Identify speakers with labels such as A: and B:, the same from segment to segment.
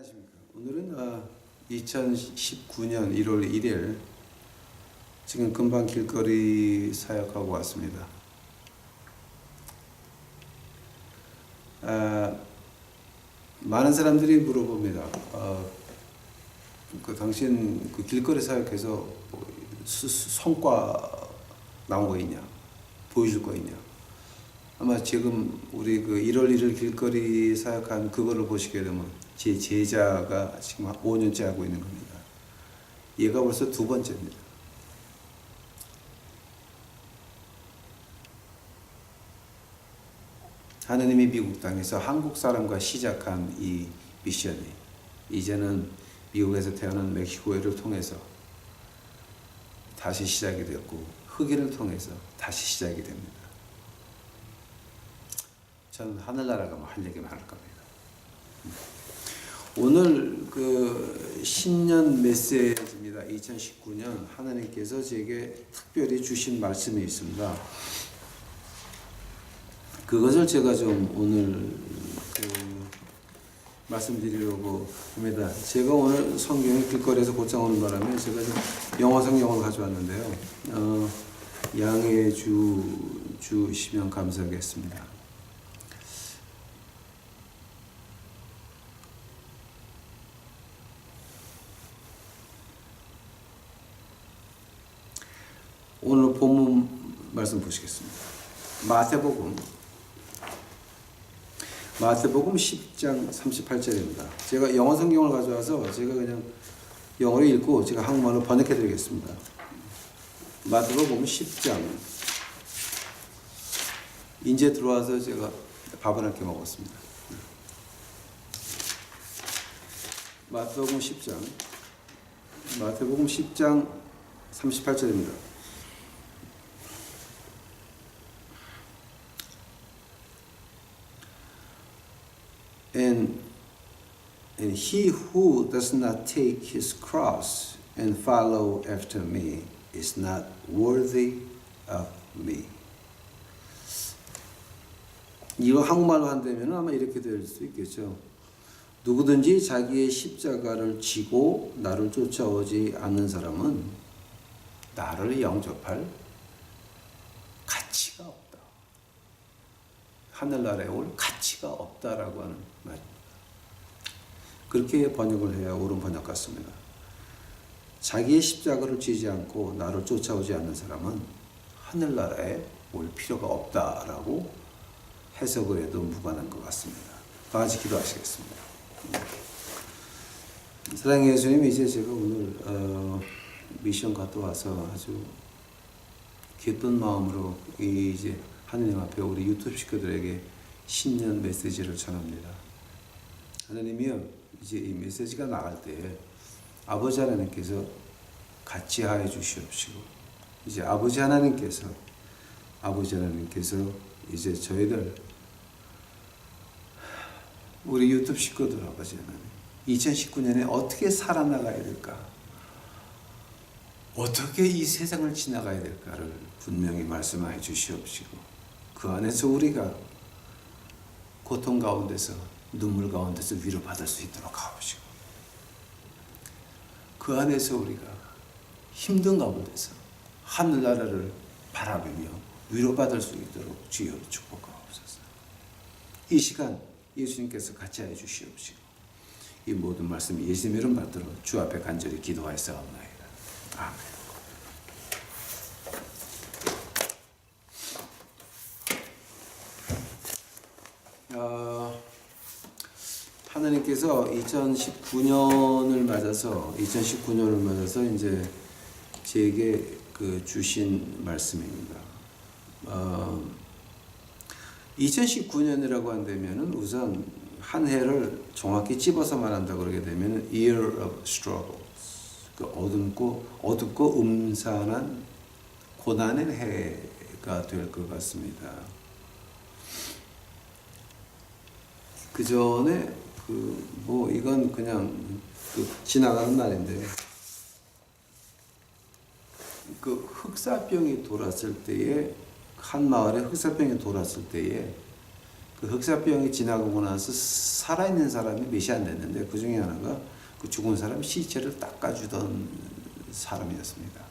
A: 안녕하십니까. 오늘은 2019년 1월 1일 지금 금방 길거리 사역하고 왔습니다. 많은 사람들이 물어봅니다. 당신 그 길거리 사역해서 뭐 성과 나온 거 있냐? 보여줄 거 있냐? 아마 지금 우리 그 1월 1일 길거리 사역한 그거를 보시게 되면 제 제자가 지금 5년째 하고 있는 겁니다. 얘가 벌써 두 번째입니다. 하느님이 미국 땅에서 한국 사람과 시작한 이 미션이 이제는 미국에서 태어난 멕시코를 통해서 다시 시작이 되었고 흑인을 통해서 다시 시작이 됩니다. 저는 하늘나라가 뭐 할 얘기 많을 겁니다. 오늘 그 신년 메시지입니다. 2019년 하나님께서 제게 특별히 주신 말씀이 있습니다. 그것을 제가 좀 오늘 말씀드리려고 합니다. 제가 오늘 성경을 길거리에서 곧장 오는 바람에 제가 좀 영어 성경을 가져왔는데요. 양해해 주시면 감사하겠습니다. 오늘 본문 말씀 보시겠습니다. 마태복음 10장 38절입니다. 제가 영어 성경을 가져와서 제가 그냥 영어로 읽고 제가 한국말로 번역해 드리겠습니다. 마태복음 10장 이제 들어와서 제가 밥을 함께 먹었습니다. 마태복음 10장 38절입니다. And he who does not take his cross and follow after me is not worthy of me. 이거 한국말로 한다면 아마 이렇게 될 수 있겠죠. 누구든지 자기의 십자가를 지고 나를 쫓아오지 않는 사람은 나를 영접할 가치가 없다. 하늘나라에 올 가치가 없다라고 하는 말입니다. 그렇게 번역을 해야 옳은 번역 같습니다. 자기의 십자가를 지지 않고 나를 쫓아오지 않는 사람은 하늘나라에 올 필요가 없다라고 해석을 해도 무관한 것 같습니다. 다 같이 기도하시겠습니다. 사랑의 예수님, 이제 제가 오늘 미션 갔다 와서 아주 기쁜 마음으로 이제 하느님 앞에 우리 유튜브 식구들에게 신년 메시지를 전합니다. 하느님이요, 이제 이 메시지가 나갈 때 아버지 하나님께서 같이 하여 주시옵시고, 이제 아버지 하나님께서 이제 저희들 우리 유튜브 식구들 아버지 하나님 2019년에 어떻게 살아나가야 될까, 어떻게 이 세상을 지나가야 될까를 분명히 말씀하여 주시옵시고, 그 안에서 우리가 고통 가운데서 눈물 가운데서 위로받을 수 있도록 하옵시고, 그 안에서 우리가 힘든 가운데서 하늘나라를 바라보며 위로받을 수 있도록 주여 축복하옵소서. 이 시간 예수님께서 같이 하여 주시옵시고, 이 모든 말씀 예수님 이름 받들어 주 앞에 간절히 기도하였사옵나이다. 아멘. 하나님께서 2019년을 맞아서 이제 제게 그 주신 말씀입니다. 2019년이라고 한다면은 우선 한 해를 정확히 집어서 말한다 그러게 되면은 year of struggles, 그 어둡고 음산한 고난의 해가 될 것 같습니다. 그 전에 이건 그냥 지나가는 날인데, 그 흑사병이 돌았을 때에, 한 마을에 흑사병이 돌았을 때에 그 흑사병이 지나가고 나서 살아있는 사람이 몇이 안 됐는데 그 중에 하나가 그 죽은 사람 시체를 닦아주던 사람이었습니다.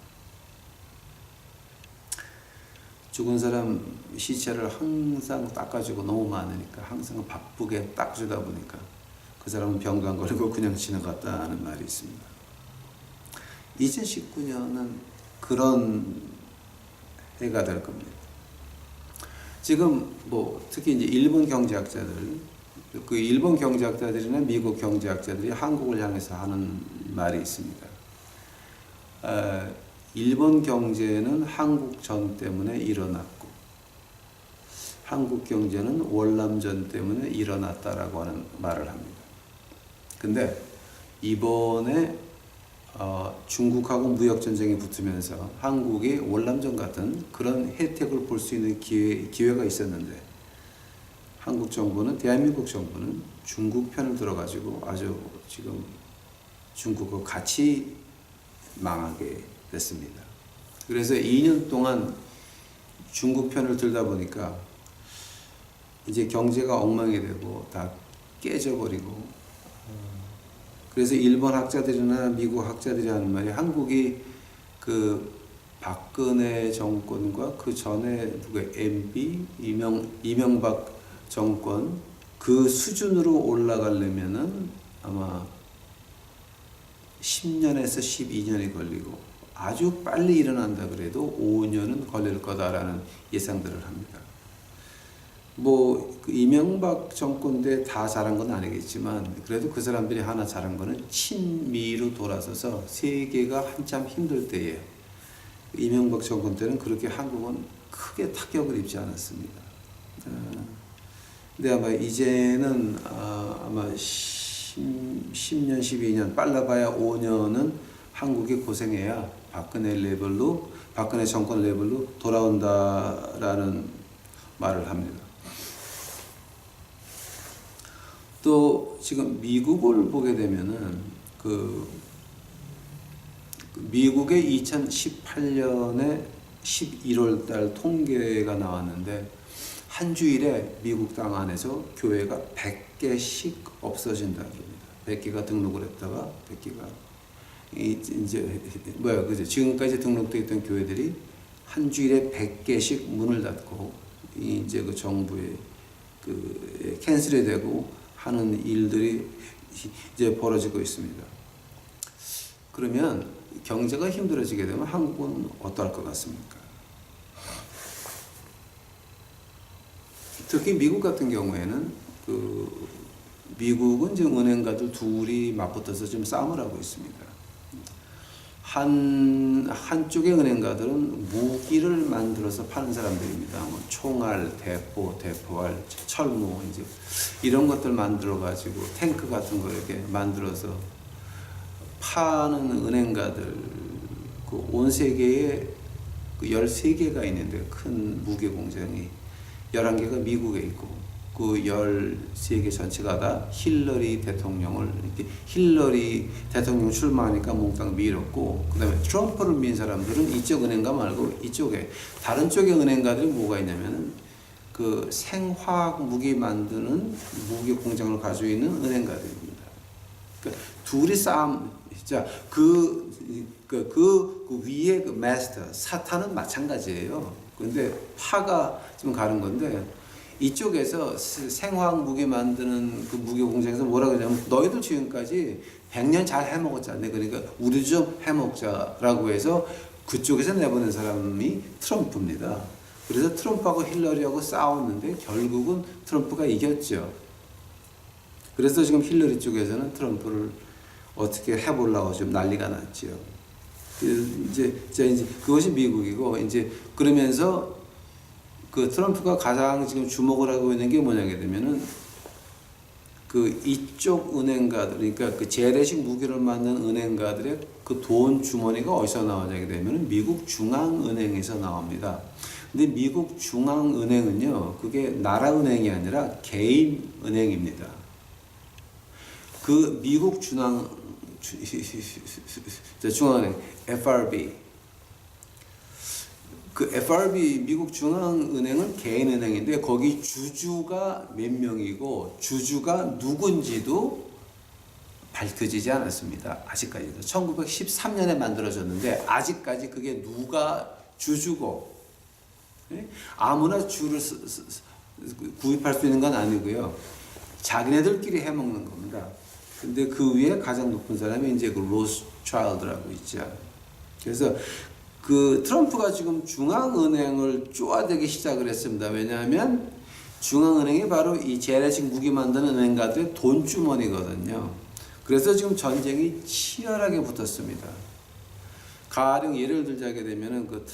A: 죽은 사람 시체를 항상 닦아주고 너무 많으니까 항상 바쁘게 닦아주다 보니까 그 사람은 병도 안 걸리고 그냥 지나갔다는 말이 있습니다. 2019년은 그런 해가 될 겁니다. 지금 뭐 특히 이제 일본 경제학자들, 그 일본 경제학자들이나 미국 경제학자들이 한국을 향해서 하는 말이 있습니다. 일본 경제는 한국전 때문에 일어났고 한국 경제는 월남전 때문에 일어났다라고 하는 말을 합니다. 근데 이번에 중국하고 무역전쟁이 붙으면서 한국이 월남전 같은 그런 혜택을 볼 수 있는 기회가 있었는데 한국 정부는, 대한민국 정부는 중국 편을 들어가지고 아주 지금 중국과 같이 망하게 됐습니다. 그래서 2년 동안 중국 편을 들다 보니까 이제 경제가 엉망이 되고 다 깨져버리고, 그래서 일본 학자들이나 미국 학자들이 하는 말이 한국이 그 박근혜 정권과 그 전에 MB 이명박 정권 그 수준으로 올라가려면은 아마 10년에서 12년이 걸리고 아주 빨리 일어난다 그래도 5년은 걸릴 거다라는 예상들을 합니다. 뭐 그 이명박 정권 때 다 잘한 건 아니겠지만 그래도 그 사람들이 하나 잘한 거는 친미로 돌아서서 세계가 한참 힘들 때에 이명박 정권 때는 그렇게 한국은 크게 타격을 입지 않았습니다. 근데 아마 이제는 아마 10년, 12년, 빨라봐야 5년은 한국이 고생해야 박근혜 정권 레벨로 돌아온다라는 말을 합니다. 또 지금 미국을 보게 되면은 미국의 2018년에 11월 달 통계가 나왔는데 한 주일에 미국 땅 안에서 교회가 100개씩 없어진다는 겁니다. 100개가 등록을 했다가 100개가 이제 그죠? 지금까지 등록되어 있던 교회들이 한 주일에 100개씩 문을 닫고 이제 그 정부의 그 캔슬이 되고 하는 일들이 이제 벌어지고 있습니다. 그러면 경제가 힘들어지게 되면 한국은 어떨 것 같습니까? 특히 미국 같은 경우에는 미국은 지금 은행가들 둘이 맞붙어서 지금 싸움을 하고 있습니다. 한쪽의 은행가들은 무기를 만들어서 파는 사람들입니다. 뭐 총알, 대포알, 철모 이제 이런 것들 만들어 가지고 탱크 같은 거 이렇게 만들어서 파는 은행가들 온 세계에 13개가 있는데 큰 무기 공장이 11개가 미국에 있고 그 13개 전체가 다 힐러리 대통령 출마하니까 몽땅 밀었고, 그 다음에 트럼프를 민 사람들은 이쪽 은행가 말고 이쪽에 다른 쪽의 은행가들이 뭐가 있냐면은 그 생화학 무기 만드는 무기 공장을 가지고 있는 은행가들입니다. 그러니까 둘이 싸움. 자, 그 위에 그 마스터 사탄은 마찬가지예요. 그런데 파가 좀 가는 건데. 이쪽에서 생화학 무기 만드는 그 무기 공장에서 뭐라고 하냐면 너희들 지금까지 100년 잘 해먹었잖아. 그러니까 우리도 좀 해먹자라고 해서 그쪽에서 내보낸 사람이 트럼프입니다. 그래서 트럼프하고 힐러리하고 싸웠는데 결국은 트럼프가 이겼죠. 그래서 지금 힐러리 쪽에서는 트럼프를 어떻게 해보려고 지금 난리가 났죠. 이제 그것이 미국이고 이제 그러면서 그 트럼프가 가장 지금 주목을 하고 있는 게 뭐냐게 되면은 그 이쪽 은행가들, 그러니까 그 재래식 무기를 만든 은행가들의 그 돈 주머니가 어디서 나오냐게 되면은 미국 중앙은행에서 나옵니다. 근데 미국 중앙은행은요, 그게 나라 은행이 아니라 개인 은행입니다. 그 미국 중앙은행 FRB 그 FRB 미국 중앙은행은 개인은행인데 거기 주주가 몇 명이고 주주가 누군지도 밝혀지지 않았습니다. 아직까지도 1913년에 만들어졌는데 아직까지 그게 누가 주주고 아무나 주를 구입할 수 있는 건 아니고요. 자기네들끼리 해먹는 겁니다. 근데 그 위에 가장 높은 사람이 이제 그 로스차일드라고 있죠. 그래서 그 트럼프가 지금 중앙은행을 쪼아대기 시작을 했습니다. 왜냐하면 중앙은행이 바로 이 재래식 무기 만드는 은행가들의 돈주머니거든요. 그래서 지금 전쟁이 치열하게 붙었습니다. 가령 예를 들자게 되면은 그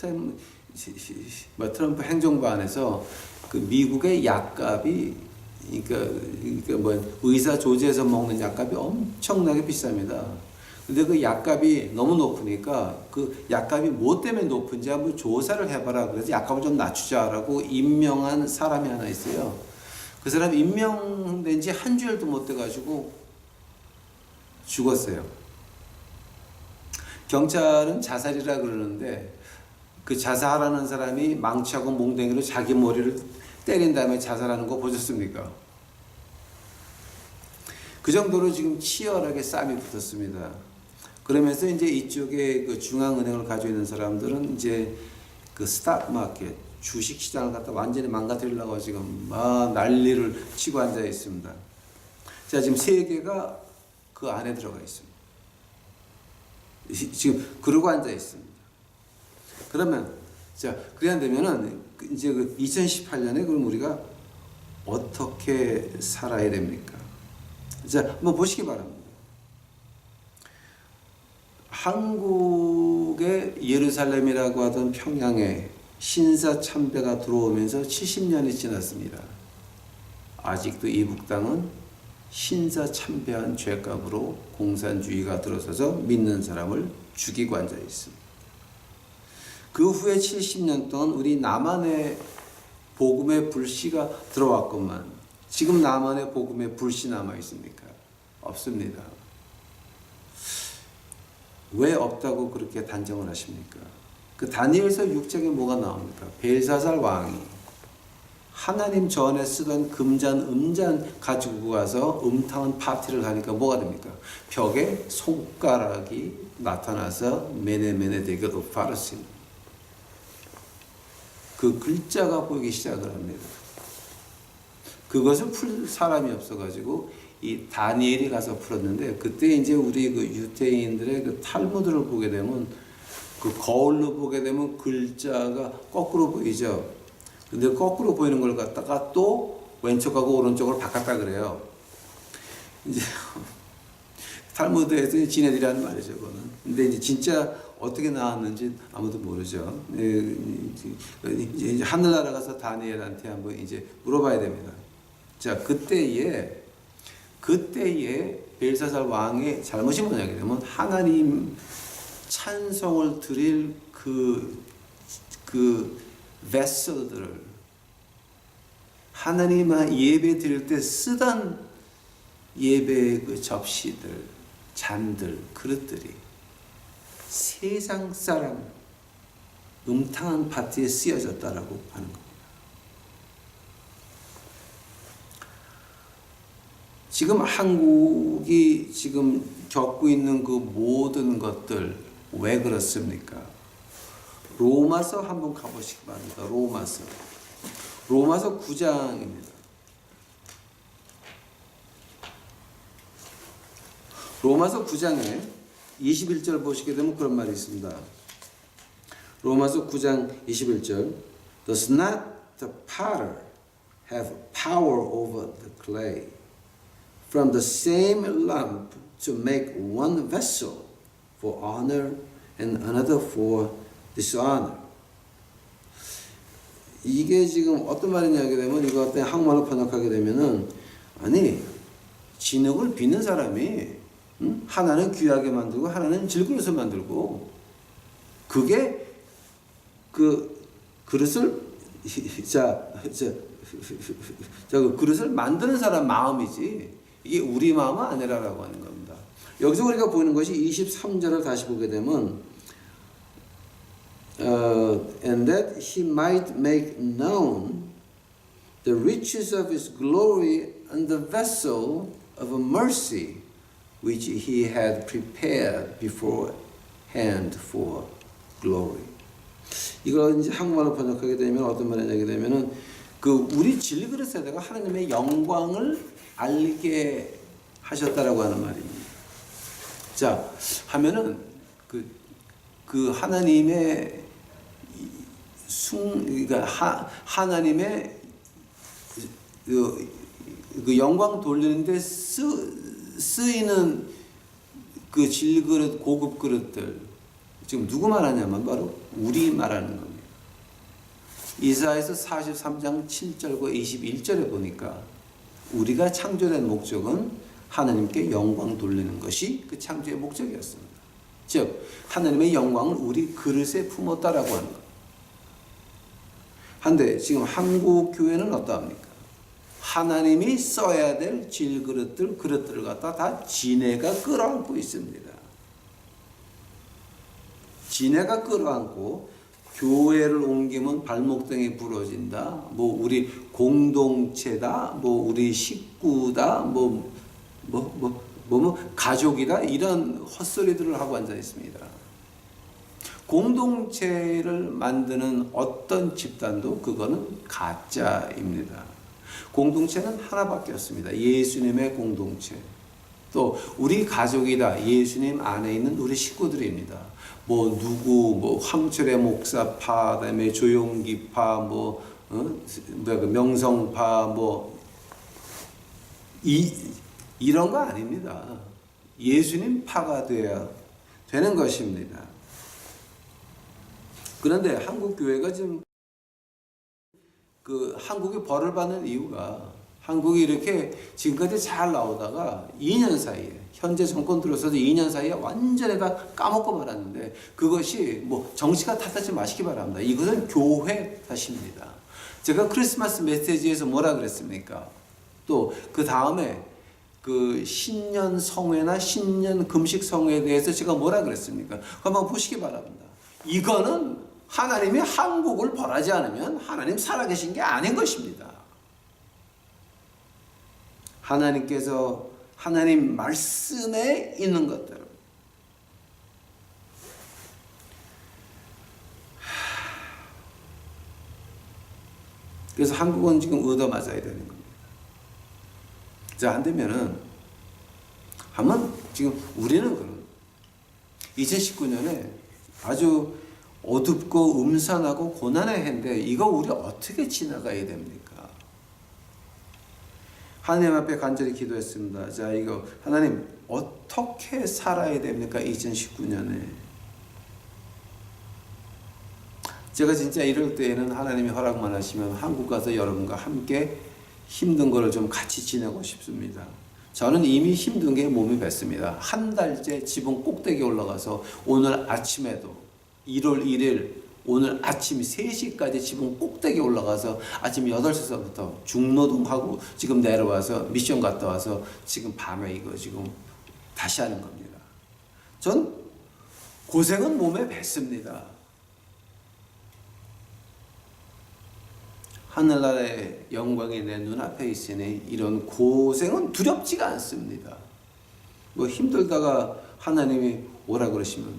A: 트럼프 행정부 안에서 그 미국의 약값이 그러니까 뭐 의사 조제해서 먹는 약값이 엄청나게 비쌉니다. 근데 그 약값이 너무 높으니까 그 약값이 뭐 때문에 높은지 한번 조사를 해봐라. 그래서 약값을 좀 낮추자라고 임명한 사람이 하나 있어요. 그 사람 임명된 지 한 주일도 못 돼가지고 죽었어요. 경찰은 자살이라 그러는데 그 자살하는 사람이 망치하고 몽댕이로 자기 머리를 때린 다음에 자살하는 거 보셨습니까? 그 정도로 지금 치열하게 싸움이 붙었습니다. 그러면서 이제 이쪽에 그 중앙은행을 가지고 있는 사람들은 이제 그 스탁 마켓, 주식 시장을 갖다 완전히 망가뜨리려고 지금 막 난리를 치고 앉아 있습니다. 자, 지금 세계가 그 안에 들어가 있습니다. 지금 그러고 앉아 있습니다. 그러면 자, 그래야 되면은 이제 그 2018년에 그럼 우리가 어떻게 살아야 됩니까? 자, 한번 보시기 바랍니다. 한국의 예루살렘이라고 하던 평양에 신사 참배가 들어오면서 70년이 지났습니다. 아직도 이북 땅은 신사 참배한 죄값으로 공산주의가 들어서서 믿는 사람을 죽이고 앉아 있습니다. 그 후에 70년 동안 우리 남한의 복음의 불씨가 들어왔건만 지금 남한의 복음의 불씨 남아 있습니까? 없습니다. 왜 없다고 그렇게 단정을 하십니까? 그 다니엘서 6장에 뭐가 나옵니까? 벨사살 왕이 하나님 전에 쓰던 금잔, 음잔 가지고 가서 음탕한 파티를 하니까 뭐가 됩니까? 벽에 손가락이 나타나서 메네메네 데게도 파르신 그 글자가 보이기 시작을 합니다. 그것을 풀 사람이 없어가지고 이 다니엘이 가서 풀었는데 그때 이제 우리 그 유대인들의 그 탈무드를 보게 되면 그 거울로 보게 되면 글자가 거꾸로 보이죠. 근데 거꾸로 보이는 걸 갖다가 또 왼쪽하고 오른쪽으로 바꿨다 그래요. 이제 탈무드에서 지네들이라는 말이죠, 그거는. 근데 이제 진짜 어떻게 나왔는지 아무도 모르죠. 이제 하늘나라 가서 다니엘한테 한번 이제 물어봐야 됩니다. 자, 그때에 벨사살 왕의 잘못이 뭐냐면 하나님 찬송을 드릴 그 베슬들을 하나님 예배 드릴 때 쓰던 예배의 그 접시들, 잔들, 그릇들이 세상 사람 음탕한 파티에 쓰여졌다라고 하는 겁니다. 지금 한국이 지금 겪고 있는 그 모든 것들 왜 그렇습니까? 로마서 한번 가보시기 바랍니다. 로마서 9장입니다. 로마서 9장에 21절 보시게 되면 그런 말이 있습니다. 로마서 9장 21절 Does not the potter have power over the clay from the same lump to make one vessel for honor and another for dishonor. 이게 지금 어떤 말이냐 하게 되면 이거 어떤 한국말로 번역하게 되면은 아니 진흙을 빚는 사람이 하나는 귀하게 만들고 하나는 질그릇을 만들고 그게 그 그릇을 그 그릇을 만드는 사람 마음이지 이게 우리 마음은 아니라라고 하는 겁니다. 여기서 우리가 보이는 것이 23절을 다시 보게 되면 and that he might make known the riches of his glory and the vessel of mercy which he had prepared beforehand for glory. 이걸 이제 한국말로 번역하게 되면 어떤 말이 되게 되면은 그 우리 질그릇에다가 하나님의 영광을 알게 하셨다라고 하는 말입니다. 자, 하면은 그 하나님의 그러니까 하나님의 그 영광 돌리는데 쓰이는 그 질그릇 고급 그릇들 지금 누구 말하냐면 바로 우리 말하는 겁니다. 이사야서 43장 7절과 21절에 보니까 우리가 창조된 목적은 하나님께 영광 돌리는 것이 그 창조의 목적이었습니다. 즉 하나님의 영광을 우리 그릇에 품었다라고 하는 것. 한데 지금 한국 교회는 어떠합니까? 하나님이 써야 될 그릇들을 갖다 다 지네가 끌어안고 있습니다. 지네가 끌어안고 교회를 옮기면 발목등이 부러진다. 뭐 우리 공동체다. 뭐 우리 식구다. 뭐 가족이다. 이런 헛소리들을 하고 앉아 있습니다. 공동체를 만드는 어떤 집단도 그거는 가짜입니다. 공동체는 하나밖에 없습니다. 예수님의 공동체. 또 우리 가족이다. 예수님 안에 있는 우리 식구들입니다. 뭐 누구 뭐 황철의 목사파, 그다음에 조용기파, 명성파 이런 거 아닙니다. 예수님 파가 되어야 되는 것입니다. 그런데 한국 교회가 지금 그 한국이 벌을 받는 이유가 한국이 이렇게 지금까지 잘 나오다가 2년 사이에 현재 정권 들어서도 2년 사이에 완전히 다 까먹고 말았는데 그것이 뭐 정치가 탓하지 마시기 바랍니다. 이것은 교회 탓입니다. 제가 크리스마스 메시지에서 뭐라 그랬습니까? 또 그 다음에 그 신년 성회나 신년 금식 성회에 대해서 제가 뭐라 그랬습니까? 한번 보시기 바랍니다. 이거는 하나님이 한국을 벌하지 않으면 하나님 살아계신 게 아닌 것입니다. 하나님께서 하나님 말씀에 있는 것들. 그래서 한국은 지금 얻어맞아야 되는 겁니다. 자, 안 되면은 한번 지금 우리는 그런 2019년에 아주 어둡고 음산하고 고난의 해인데 이거 우리 어떻게 지나가야 됩니까? 하나님 앞에 간절히 기도했습니다. 자, 이거 하나님 어떻게 살아야 됩니까? 2019년에 제가 진짜 이럴 때에는 하나님이 허락만 하시면 한국 가서 여러분과 함께 힘든 거를 좀 같이 지내고 싶습니다. 저는 이미 힘든 게 몸이 뱄습니다. 한 달째 지붕 꼭대기 올라가서 오늘 아침에도 1월 1일 오늘 아침 3시까지 지붕 꼭대기 올라가서 아침 8시서부터 중노동하고 지금 내려와서 미션 갔다 와서 지금 밤에 이거 지금 다시 하는 겁니다. 전 고생은 몸에 뱄습니다. 하늘나라의 영광이 내 눈앞에 있으니 이런 고생은 두렵지가 않습니다. 뭐 힘들다가 하나님이 오라 그러시면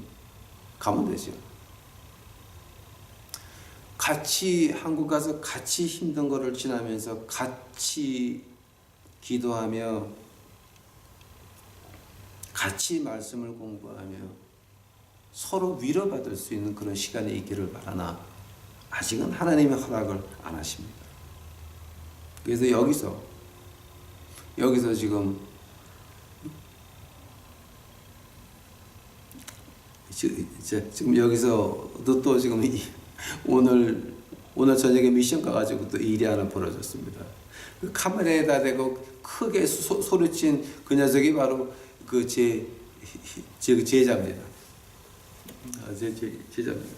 A: 가면 되죠. 같이 한국 가서 같이 힘든 거를 지나면서 같이 기도하며 같이 말씀을 공부하며 서로 위로받을 수 있는 그런 시간이 있기를 바라나 아직은 하나님의 허락을 안 하십니다. 그래서 여기서 지금 여기서도 또 지금 오늘 저녁에 미션 가가지고 또 일이 하나 벌어졌습니다. 그 카메라에다 대고 크게 소리친 그 녀석이 바로 그 제자입니다. 제자입니다.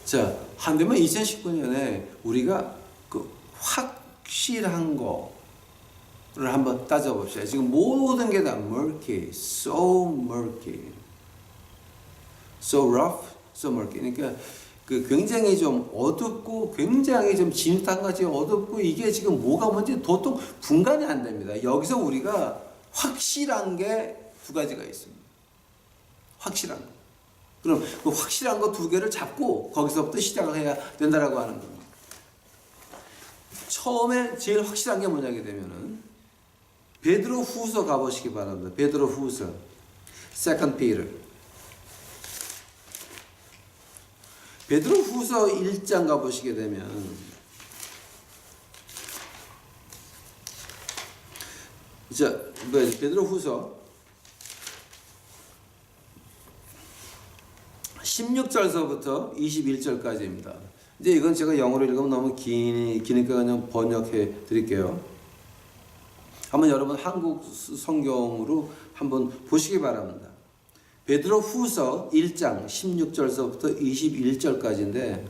A: 자, 한데면 2019년에 우리가 그 확실한 거를 한번 따져봅시다. 지금 모든 게 다 murky, so rough, so murky. 그러니까 그 굉장히 좀 어둡고 굉장히 좀 진흙탕 같이 어둡고 이게 지금 뭐가 뭔지 도통 분간이 안 됩니다. 여기서 우리가 확실한 게 두 가지가 있습니다. 확실한 거. 그럼 그 확실한 거 두 개를 잡고 거기서부터 시작을 해야 된다라고 하는 겁니다. 처음에 제일 확실한 게 뭐냐게 되면은 베드로 후서 가보시기 바랍니다. 베드로 후서 Second Peter. 베드로 후서 1장 가보시게 되면 자, 베드로 후서 16절서부터 21절까지입니다. 이제 이건 제가 영어로 읽으면 너무 기니까 그냥 번역해 드릴게요. 한번 여러분 한국 성경으로 한번 보시기 바랍니다. 베드로 후서 1장 16절서부터 21절까지인데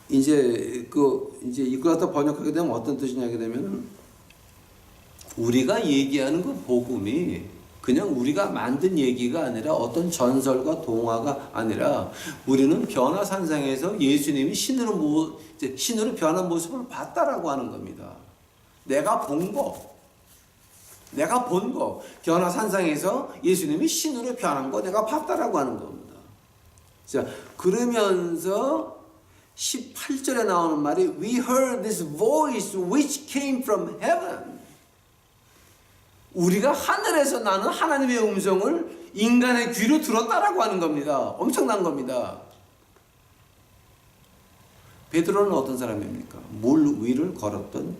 A: 이제 이거 갖다 번역하게 되면 어떤 뜻이냐게 되면 우리가 얘기하는 그 복음이 그냥 우리가 만든 얘기가 아니라 어떤 전설과 동화가 아니라 우리는 변화산상에서 예수님이 신으로 변한 모습을 봤다라고 하는 겁니다. 내가 본 거, 변화산상에서 예수님이 신으로 변한 거 내가 봤다라고 하는 겁니다. 자, 그러면서 18절에 나오는 말이 We heard this voice which came from heaven. 우리가 하늘에서 나는 하나님의 음성을 인간의 귀로 들었다라고 하는 겁니다. 엄청난 겁니다. 베드로는 어떤 사람입니까? 물 위를 걸었던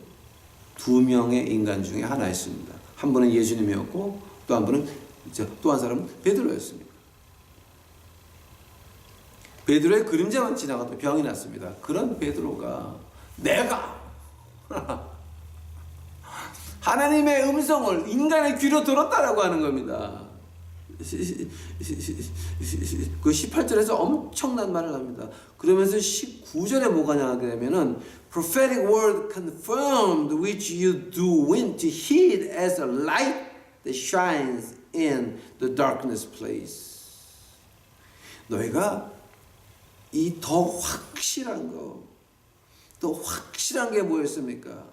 A: 두 명의 인간 중에 하나였습니다. 한 분은 예수님이었고 또 한 사람은 베드로였습니다. 베드로의 그림자만 지나가도 병이 났습니다. 그런 베드로가 내가 하나님의 음성을 인간의 귀로 들었다라고 하는 겁니다. 그 18절에서 엄청난 말을 합니다. 그러면서 19절에 뭐가 나오게 되면은 prophetic word confirmed which you do went to heed as a light that shines in the darkness place. 너희가 이 더 확실한 거, 더 확실한 게 뭐였습니까?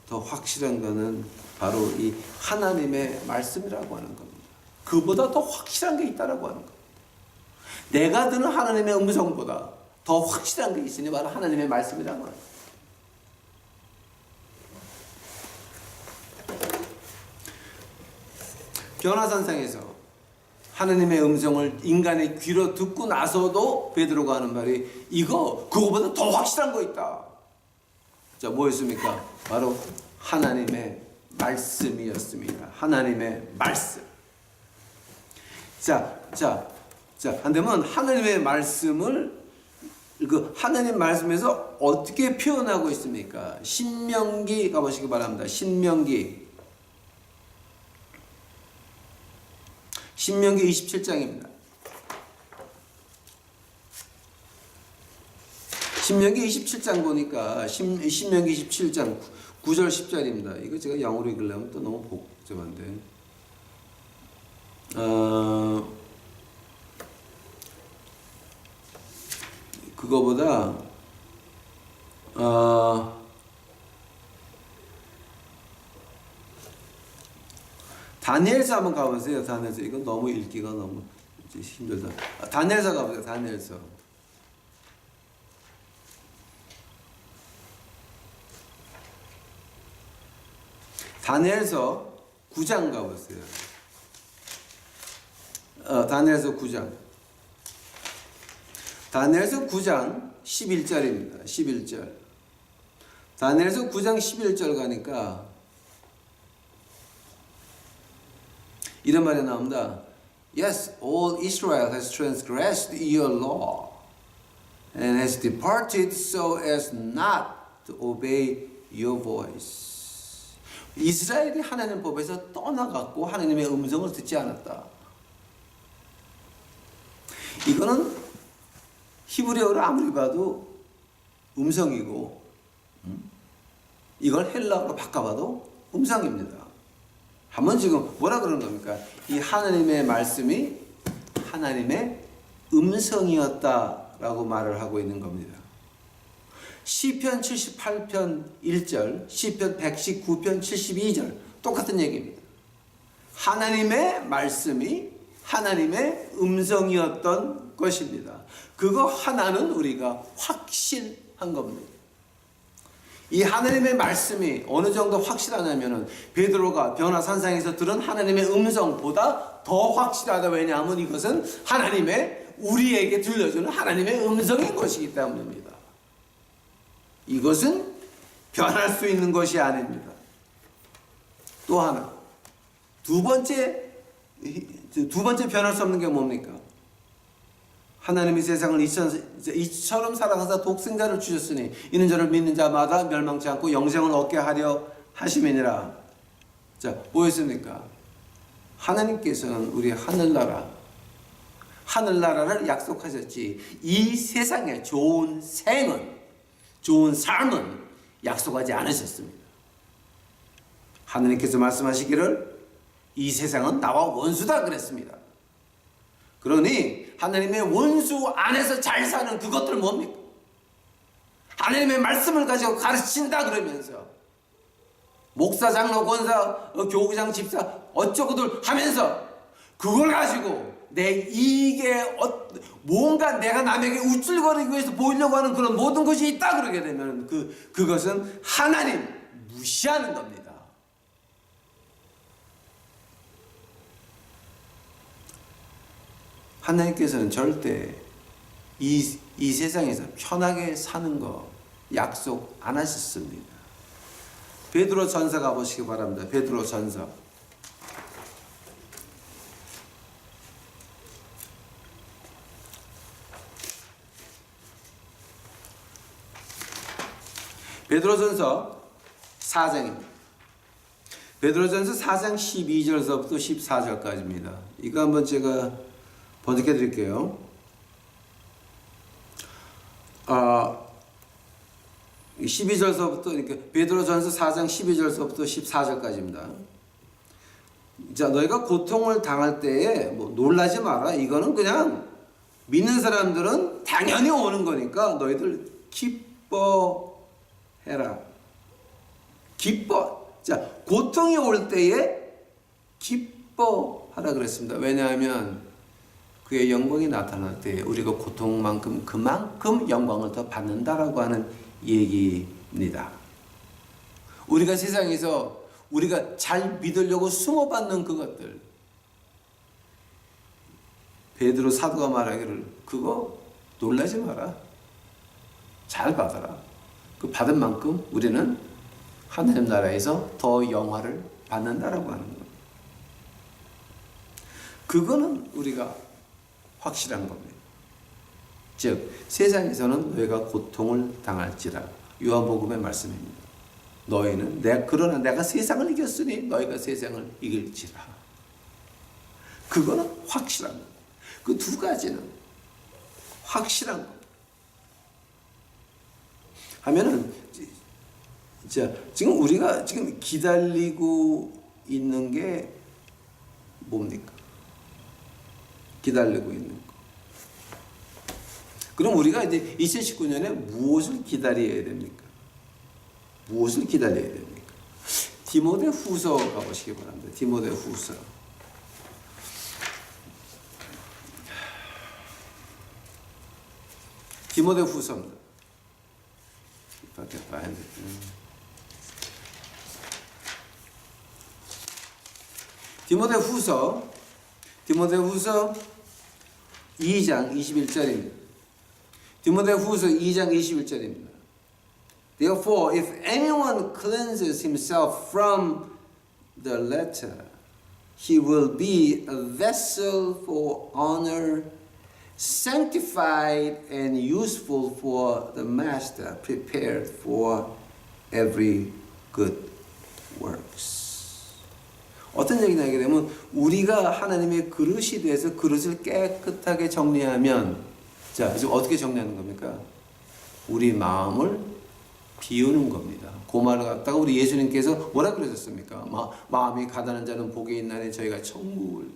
A: 더 확실한 거는 바로 이 하나님의 말씀이라고 하는 겁니다. 그보다 더 확실한 게 있다라고 하는 겁니다. 내가 듣는 하나님의 음성보다 더 확실한 게 있으니 바로 하나님의 말씀이라고 하는 겁니다. 변화산상에서 하나님의 음성을 인간의 귀로 듣고 나서도 베드로가 하는 말이 그거보다 더 확실한 거 있다. 자, 뭐였습니까? 바로 하나님의 말씀이었습니다. 하나님의 말씀. 한데면 하나님의 말씀을 하나님 말씀에서 어떻게 표현하고 있습니까? 신명기 가보시기 바랍니다. 신명기 27장입니다. 신명기 27장 보니까 신명기 27장 9절 10절입니다. 이거 제가 영어로 읽으려면 또 너무 복잡한데 그거보다 다니엘서 한번 가보세요. 다니엘서 이건 너무 읽기가 너무 힘들다. 다니엘서 가보세요. 다니엘서 9장 가보세요. 다니엘서 9장. 다니엘서 9장 11절입니다. 11절. 다니엘서 9장 11절 가니까 이런 말이 나옵니다. Yes, all Israel has transgressed your law and has departed so as not to obey your voice. 이스라엘이 하나님 법에서 떠나갔고 하나님의 음성을 듣지 않았다. 이거는 히브리어로 아무리 봐도 음성이고 이걸 헬라어로 바꿔봐도 음성입니다. 한번 지금 뭐라 그러는 겁니까? 이 하나님의 말씀이 하나님의 음성이었다라고 말을 하고 있는 겁니다. 시편 78편 1절, 시편 119편 72절 똑같은 얘기입니다. 하나님의 말씀이 하나님의 음성이었던 것입니다. 그거 하나는 우리가 확신한 겁니다. 이 하나님의 말씀이 어느 정도 확실하냐면은 베드로가 변화산상에서 들은 하나님의 음성보다 더 확실하다. 왜냐하면 이것은 하나님의 우리에게 들려주는 하나님의 음성인 것이기 때문입니다. 이것은 변할 수 있는 것이 아닙니다. 또 하나, 두 번째 변할 수 없는 게 뭡니까? 하나님이 세상을 이처럼 사랑하사 독생자를 주셨으니 이는 저를 믿는 자마다 멸망치 않고 영생을 얻게 하려 하심이니라. 자, 뭐였습니까? 하나님께서는 우리 하늘나라를 약속하셨지 이 세상의 좋은 삶은 약속하지 않으셨습니다. 하나님께서 말씀하시기를 이 세상은 나와 원수다 그랬습니다. 그러니 하나님의 원수 안에서 잘 사는 그것들 뭡니까? 하나님의 말씀을 가지고 가르친다 그러면서 목사, 장로, 권사, 교구장, 집사 어쩌고들 하면서 그걸 가지고 이게 뭔가 내가 남에게 우쭐거리기 위해서 보이려고 하는 그런 모든 것이 있다 그러게 되면 그것은 하나님 무시하는 겁니다. 하나님께서는 절대 이 세상에서 편하게 사는 거 약속 안 하셨습니다. 베드로 전서 가보시기 바랍니다. 베드로 전서. 베드로전서 4장입니다. 베드로전서 4장 12절서부터 14절까지입니다. 이거 한번 제가 번역해 드릴게요. 12절서부터 이렇게 베드로전서 4장 12절서부터 14절까지입니다. 자, 너희가 고통을 당할 때에 놀라지 마라. 이거는 그냥 믿는 사람들은 당연히 오는 거니까 너희들 기뻐해라. 자, 고통이 올 때에 기뻐하라 그랬습니다. 왜냐하면 그의 영광이 나타날 때 우리가 고통만큼 그만큼 영광을 더 받는다라고 하는 얘기입니다. 우리가 세상에서 우리가 잘 믿으려고 숨어받는 그것들, 베드로 사도가 말하기를 그거 놀라지 마라. 잘 받아라. 그 받은 만큼 우리는 하나님 나라에서 더 영화를 받는다라고 하는 것. 그거는 우리가 확실한 겁니다. 즉 세상에서는 너희가 고통을 당할지라. 요한복음의 말씀입니다. 너희는 그러나 내가 세상을 이겼으니 너희가 세상을 이길지라. 그거는 확실한 겁니다. 그 두 가지는 확실한 겁니다. 하면은 지금 우리가 지금 기다리고 있는 게 뭡니까? 기다리고 있는 거. 그럼 우리가 이제 2019년에 무엇을 기다려야 됩니까? 무엇을 기다려야 됩니까? 디모데 후서 가보시기 바랍니다. 디모데 후서. 디모데 후서입니다. 밖에 봐야 돼. 디모데 후서 2장 21절입니다. 디모데 후서 2장 21절입니다. Therefore, if anyone cleanses himself from the letter, he will be a vessel for honor, sanctified and useful for the master, prepared for every good works. 어떤 얘기냐 하게 되면 우리가 하나님의 그릇이 돼서 그릇을 깨끗하게 정리하면, 자, 지금 어떻게 정리하는 겁니까? 우리 마음을 비우는 겁니다. 그 말을 갖다가 우리 예수님께서 뭐라 그러셨습니까? 마음이 가난한 자는 복이 있나니 저희가 천국을.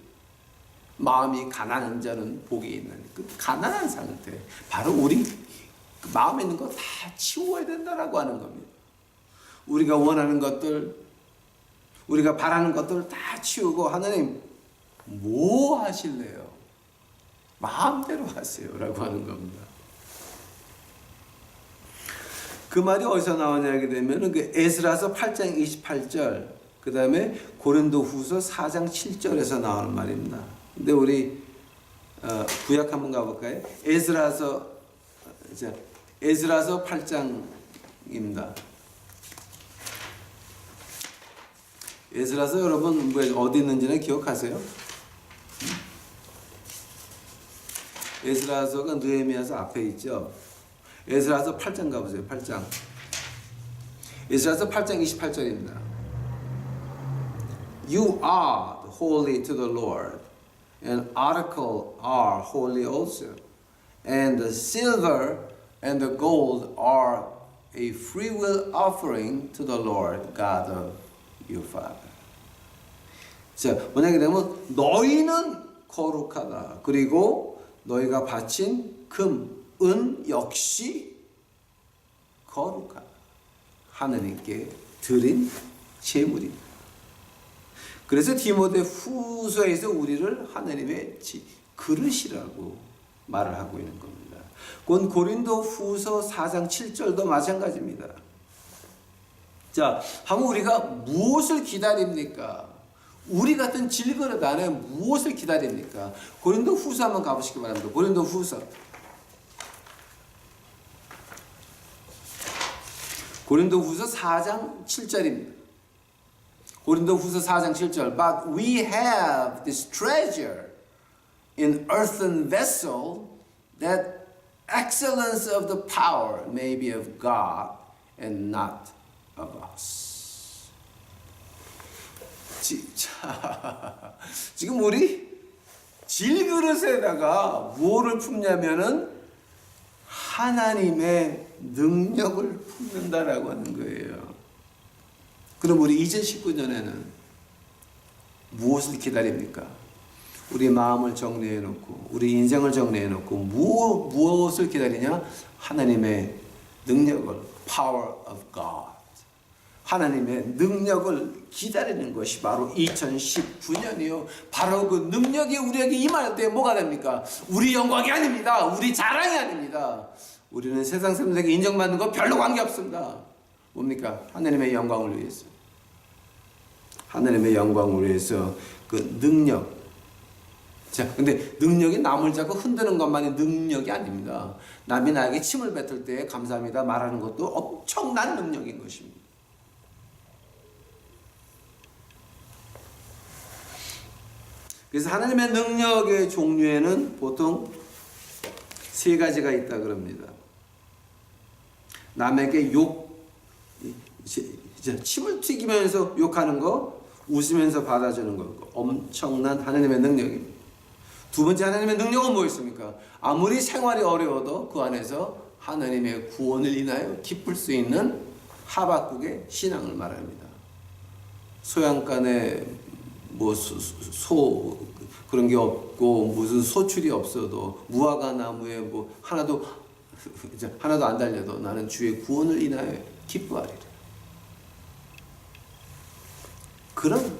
A: 마음이 가난한 자는 복이 있는 그 가난한 상태, 바로 우리 마음에 있는 거 다 치워야 된다라고 하는 겁니다. 우리가 원하는 것들, 우리가 바라는 것들 다 치우고 하나님 뭐 하실래요? 마음대로 하세요 라고 하는 겁니다. 그 말이 어디서 나오냐 하게 되면 그 에스라서 8장 28절, 그 다음에 고린도후서 4장 7절에서 나오는 말입니다. 근데 우리 구약 한번 가볼까요? 에스라서 8장입니다. 에스라서 여러분 어디 있는지는 기억하세요? 에스라서가 느헤미야서 앞에 있죠. 에스라서 8장 가보세요. 8장. 에스라서 8장 28절입니다. You are holy to the Lord, and article are holy also. And the silver and the gold are a freewill offering to the Lord God of your father. 자, 뭐냐게 되면 너희는 거룩하다. 그리고 너희가 바친 금, 은 역시 거룩하다. 하느님께 드린 제물입니다. 그래서 디모데 후서에서 우리를 하나님의 그릇이라고 말을 하고 있는 겁니다. 그건 고린도 후서 4장 7절도 마찬가지입니다. 자, 한번 우리가 무엇을 기다립니까? 우리 같은 질그릇 안에 무엇을 기다립니까? 고린도 후서 한번 가보시기 바랍니다. 고린도 후서. 고린도후서 4장 7절입니다. 고린도후서 4장 7절. But we have this treasure in earthen vessel, that excellence of the power may be of God and not of us. 지금 우리 질그릇에다가 뭐를 품냐면은 하나님의 능력을 품는다라고 하는 거예요. 그럼 우리 2019년에는 무엇을 기다립니까? 우리 마음을 정리해 놓고 우리 인생을 정리해 놓고 무엇을 기다리냐? 하나님의 능력을, power of God, 하나님의 능력을 기다리는 것이 바로 2019년이요. 바로 그 능력이 우리에게 임할 때 뭐가 됩니까? 우리 영광이 아닙니다. 우리 자랑이 아닙니다. 우리는 세상 사람들에게 인정받는 거 별로 관계없습니다. 뭡니까? 하나님의 영광을 위해서. 하나님의 영광을 위해서 그 능력. 자, 근데 능력이 남을 잡고 흔드는 것만이 능력이 아닙니다. 남이 나에게 침을 뱉을 때 감사합니다 말하는 것도 엄청난 능력인 것입니다. 그래서 하나님의 능력의 종류에는 보통 세 가지가 있다 그럽니다. 남에게 침을 튀기면서 욕하는 거, 웃으면서 받아주는 거, 엄청난 하나님의 능력입니다. 두 번째 하나님의 능력은 뭐였습니까? 아무리 생활이 어려워도 그 안에서 하나님의 구원을 인하여 기쁠 수 있는 하박국의 신앙을 말합니다. 소양간에 그런 게 없고 무슨 소출이 없어도 무화과 나무에 하나도 안 달려도 나는 주의 구원을 인하여 기뻐하리라. 그런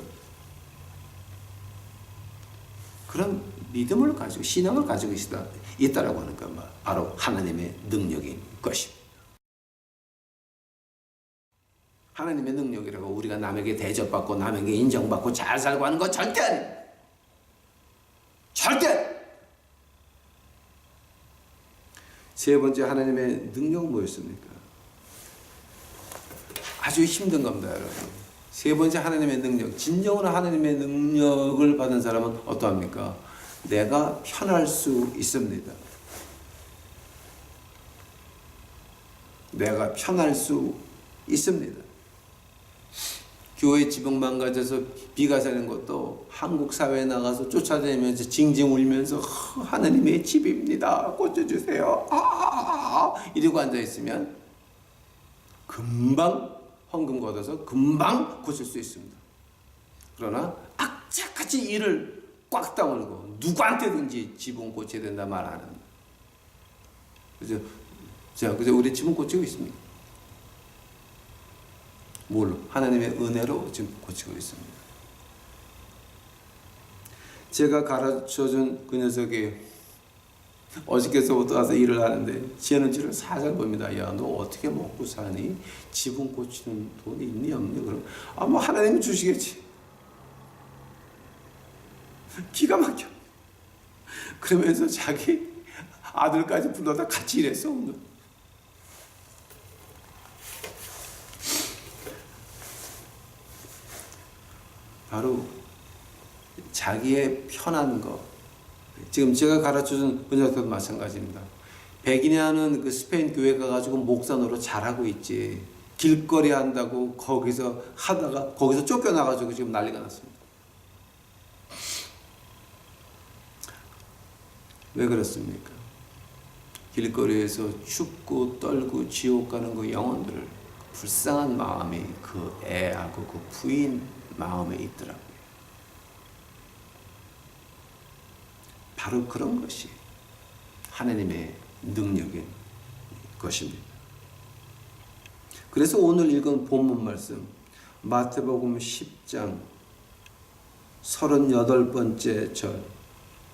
A: 믿음을 가지고 신앙을 가지고 있다라고 하는 건 바로 하나님의 능력인 것입니다. 하나님의 능력이라고 우리가 남에게 대접받고 남에게 인정받고 잘 살고 하는 건 절대 아닙니다. 절대! 세 번째 하나님의 능력은 뭐였습니까? 아주 힘든 겁니다, 여러분. 세 번째 하나님의 능력, 진정으로 하나님의 능력을 받은 사람은 어떠합니까? 내가 편할 수 있습니다. 내가 편할 수 있습니다. 교회 지붕 망가져서 비가 새는 것도 한국 사회에 나가서 쫓아다니면서 징징 울면서 하나님의 집입니다. 고쳐주세요. 이러고 앉아있으면 금방 헌금 걷어서 금방 고칠 수 있습니다. 그러나 악착같이 일을 꽉 다물고 누구한테든지 지붕 고쳐야 된다 말 안 합니다. 그죠? 자, 그죠? 우리 지붕 고치고 있습니다. 뭘로? 하나님의 은혜로 지금 고치고 있습니다. 제가 가르쳐준 그 녀석이 어저께서부터 와서 일을 하는데 쟤는 지를 살살 봅니다. 야, 너 어떻게 먹고 사니? 지붕 고치는 돈이 있니 없니? 그럼 뭐 하나님이 주시겠지. 기가 막혀. 그러면서 자기 아들까지 불러다 같이 일했어 오늘. 바로 자기의 편한 거. 지금 제가 가르쳐준 은혜도 마찬가지입니다. 백인이 하는 그 스페인 교회 가가지고 목사 노릇 잘하고 있지. 길거리 한다고 거기서 하다가 거기서 쫓겨나가지고 지금 난리가 났습니다. 왜 그렇습니까? 길거리에서 춥고 떨고 지옥 가는 그 영혼들을 불쌍한 마음이 그 애하고 그 부인 마음에 있더라고요. 바로 그런 것이 하나님의 능력인 것입니다. 그래서 오늘 읽은 본문 말씀 마태복음 10장 38번째 절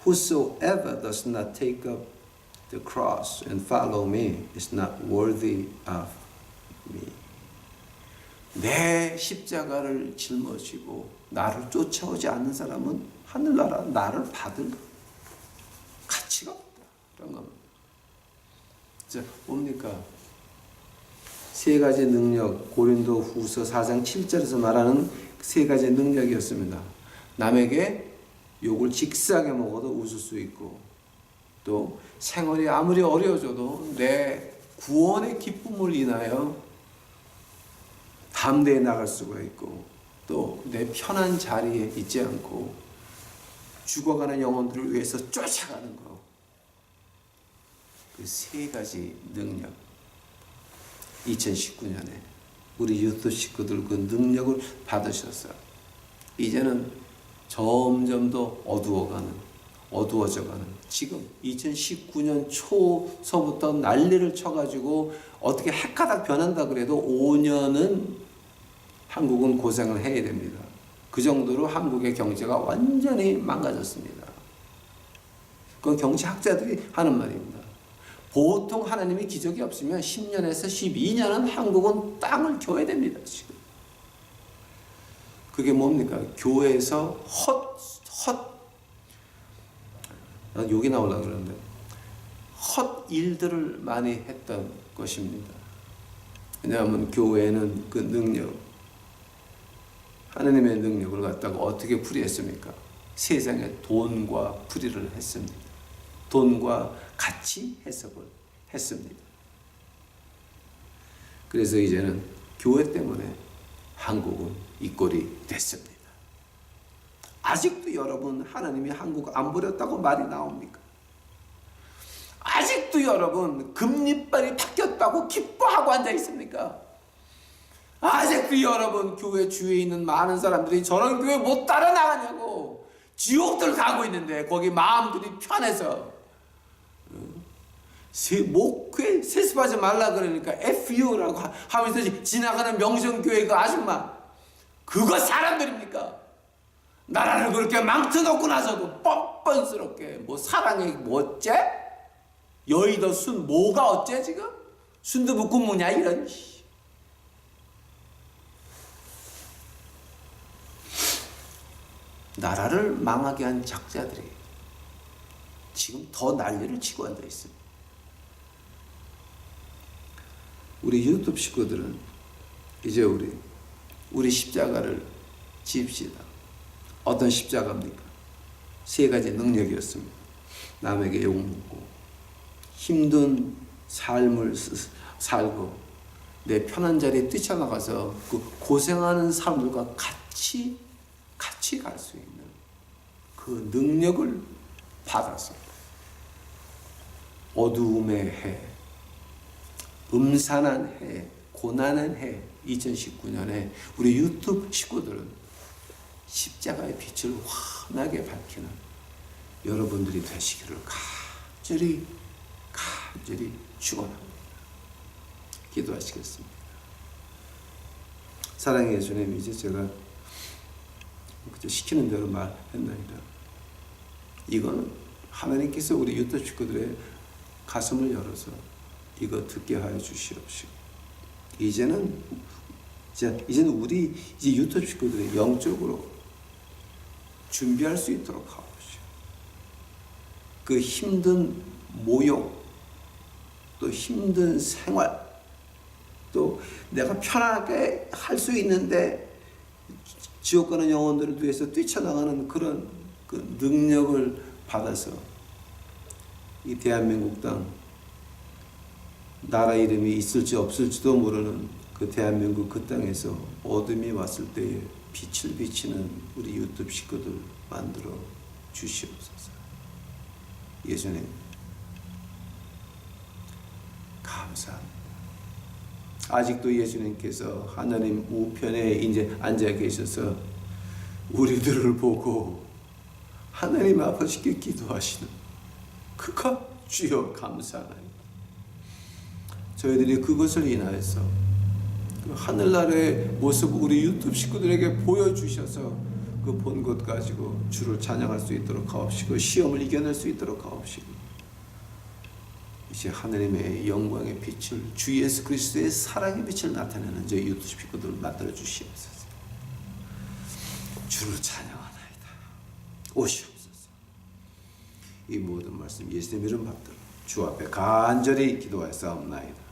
A: Whosoever does not take up the cross and follow me is not worthy of me. 내 십자가를 짊어지고 나를 쫓아오지 않는 사람은 하늘나라 나를 받을 가치가 없다. 그런 겁니다. 자, 뭡니까? 세 가지 능력, 고린도 후서 4장 7절에서 말하는 세 가지 능력이었습니다. 남에게 욕을 직사하게 먹어도 웃을 수 있고, 또 생활이 아무리 어려워져도 내 구원의 기쁨을 인하여 담대히 나갈 수가 있고, 또 내 편한 자리에 있지 않고 죽어가는 영혼들을 위해서 쫓아가는 것. 그 세 가지 능력. 2019년에 우리 유튜브 식구들 그 능력을 받으셔서 이제는 점점 더 어두워져가는 지금 2019년 초서부터 난리를 쳐가지고 어떻게 핵가닥 변한다 그래도 5년은 한국은 고생을 해야 됩니다. 그 정도로 한국의 경제가 완전히 망가졌습니다. 그건 경제학자들이 하는 말입니다. 보통 하나님이 기적이 없으면 10년에서 12년은 한국은 땅을 겨야 됩니다. 지금. 그게 뭡니까? 교회에서 욕이 나오려고 그러는데 헛 일들을 많이 했던 것입니다. 왜냐하면 교회는 그 능력, 하나님의 능력을 갖다가 어떻게 풀이했습니까? 세상에 돈과 풀이를 했습니다. 돈과 가치 해석을 했습니다. 그래서 이제는 교회 때문에 한국은 이 꼴이 됐습니다. 아직도 여러분 하나님이 한국 안 버렸다고 말이 나옵니까? 아직도 여러분 금리빨이 바뀌었다고 기뻐하고 앉아 있습니까? 아직도 여러분 교회 주위에 있는 많은 사람들이 저런 교회 못 따라 나가냐고 지옥들 가고 있는데 거기 마음들이 편해서 목회 세습하지 말라 그러니까 FU라고 하면서 지나가는 명성교회 그 아줌마 그거 사람들입니까? 나라를 그렇게 망쳐놓고 나서도 뻔뻔스럽게 뭐 사랑이 뭐 어째? 여의도 순 뭐가 어째 지금? 순두부꾼 뭐냐 이런. 나라를 망하게 한 작자들이 지금 더 난리를 치고 앉아 있습니다. 우리 유튜브 식구들은 이제 우리 십자가를 지읍시다. 어떤 십자가입니까? 세 가지 능력이었습니다. 남에게 욕먹고 힘든 삶을 살고 내 편한 자리에 뛰쳐나가서 그 고생하는 사람들과 같이 갈 수 있는 그 능력을 받아서 어두움의 해, 음산한 해, 고난의 해 2019년에 우리 유튜브 식구들은 십자가의 빛을 선하게 밝히는 여러분들이 되시기를 간절히 축원합니다. 기도하시겠습니다. 사랑의 예수님, 이제 제가 그저 시키는 대로 말했나이다. 이거는 하나님께서 우리 유튜브 식구들의 가슴을 열어서 이거 듣게 하여 주시옵시고, 이제는 우리 유튜브 식구들이 영적으로 준비할 수 있도록 하옵시고, 그 힘든 모욕, 또 힘든 생활, 또 내가 편하게 할 수 있는데 지옥 가는 영혼들을 위해서 뛰쳐나가는 그런 그 능력을 받아서 이 대한민국 땅, 나라 이름이 있을지 없을지도 모르는 그 대한민국 그 땅에서 어둠이 왔을 때에 빛을 비치는 우리 유튜브 식구들 만들어 주시옵소서. 예수님, 감사합니다. 아직도 예수님께서 하나님 우편에 이제 앉아 계셔서 우리들을 보고 하나님 아버지께 기도하시는 그가 주여 감사하나니, 저희들이 그것을 인하여서 그 하늘나라의 모습 우리 유튜브 식구들에게 보여주셔서 그 본 것 가지고 주를 찬양할 수 있도록 하옵시고, 시험을 이겨낼 수 있도록 하옵시고, 이제 하나님의 영광의 빛을, 주 예수 그리스도의 사랑의 빛을 나타내는 저희 유튜브 식구들을 만들어 주시옵소서. 주를 찬양하나이다. 오시옵소서. 이 모든 말씀 예수님 이름 받들어 주 앞에 간절히 기도하였사옵나이다.